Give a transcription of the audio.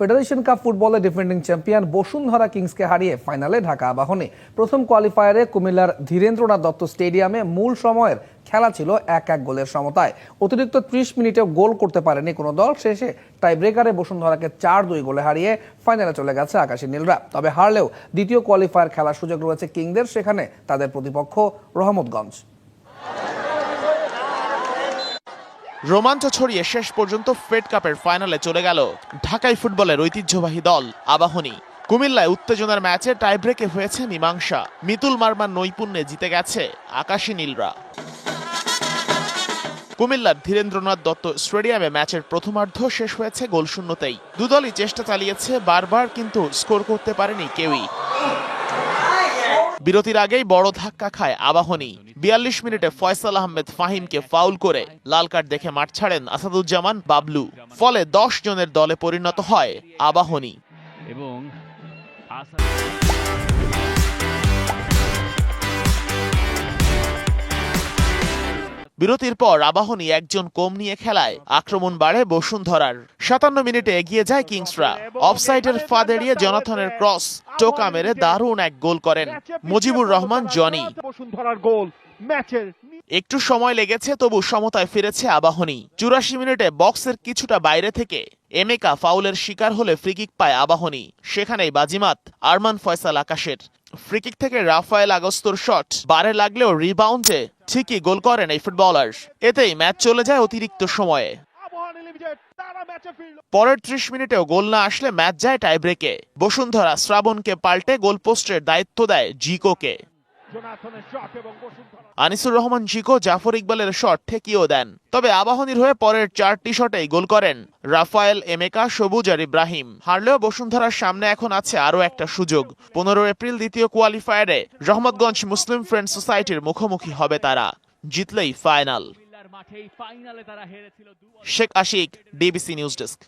Federation cup ফুটবলে defending champion Bashundhara কিংসকে হারিয়ে ফাইনালে ঢাকা আবাহনী। প্রথম কোয়ালিফায়ারে কুমিল্লার ধীরেন্দ্রনাথ দত্ত স্টেডিয়ামে মূল সময়ের খেলা ছিল 1-1 গোলের সমতায়। অতিরিক্ত 30 মিনিটেও গোল করতে পারেনি কোনো দল। শেষে টাই ব্রেকারে বসুন্ধরাকে 4-2 গোলে হারিয়ে ফাইনালে চলে গেছে আকাশী নীলরা। তবে হারলেও দ্বিতীয় কোয়ালিফায়ার খেলার সুযোগ রয়েছে কিংদের, সেখানে তাদের প্রতিপক্ষ রহমতগঞ্জ। রোমাঞ্চ ছড়িয়ে শেষ পর্যন্ত ফেড কাপের ফাইনালে চলে গেল ঢাকাই ফুটবলের ঐতিহ্যবাহী দল আবাহনী। কুমিল্লায় উত্তেজনার ম্যাচে টাইব্রেকে হয়েছে মীমাংসা। মিতুল মারমার নৈপুণ্যে জিতে গেছে আকাশী নীলরা। কুমিল্লার ধীরেন্দ্রনাথ দত্ত স্টেডিয়ামে ম্যাচের প্রথমার্ধ শেষ হয়েছে গোলশূন্যতেই। দুদলই চেষ্টা চালিয়েছে বারবার, কিন্তু স্কোর করতে পারেনি কেউই। বিরতির আগেই বড় ধাক্কা খায় আবাহনী। 42 মিনিটে ফয়সাল আহমেদ ফাহিমকে ফাউল করে লাল কার্ড দেখে মাঠ ছাড়েন আসাদুজ্জামান বাবলু। ফলে 10 জনের দলে পরিণত হয় আবাহনী। বিরতির পর আবাহনী একজন কম নিয়ে খেলায় আক্রমণ বাড়ে বসুন্ধরার। 57 মিনিটে এগিয়ে যায় কিংসরা। অফসাইডের ফাঁদ এড়িয়ে জনাথনের ক্রস টোকা মেরে দারুণ এক গোল করেন মুজিবুর রহমান জনি। একটু সময় লেগেছে, তবু সমতায় ফিরেছে আবাহনী। 84 মিনিটে বক্সের কিছুটা বাইরে থেকে এমেকা ফাউলের শিকার হলে ফ্রিকিক পায় আবাহনী। সেখানেই বাজিমাত আরমান ফয়সাল আকাশের। ফ্রিকিক থেকে রাফায়েল আগস্তোর শট বারে লাগলেও রিবাউন্ডে ঠিকই গোল করেন এই ফুটবলার। এতেই ম্যাচ চলে যায় অতিরিক্ত সময়ে। পরের 30 মিনিটেও গোল না আসলে ম্যাচ যায় টাই ব্রেকে। বসুন্ধরা শ্রাবণকে পাল্টে গোলপোস্টের দায়িত্ব দেয় জিকোকে। আনিসুর রহমান জিকো জাফর ইকবালের শট ঠেকিয়েও দেন। তবে আবাহনীর হয়ে পরের 4টি শটেই গোল করেন রাফায়েল, এমেকা, সবুজ আর ইব্রাহিম। হারলেও বসুন্ধরার সামনে এখন আছে আরও একটা সুযোগ। 15 এপ্রিল দ্বিতীয় কোয়ালিফায়ারে রহমতগঞ্জ মুসলিম ফ্রেন্ড সোসাইটির মুখোমুখি হবে তারা। জিতলেই final. Sheikh Ashiq, DBC news desk.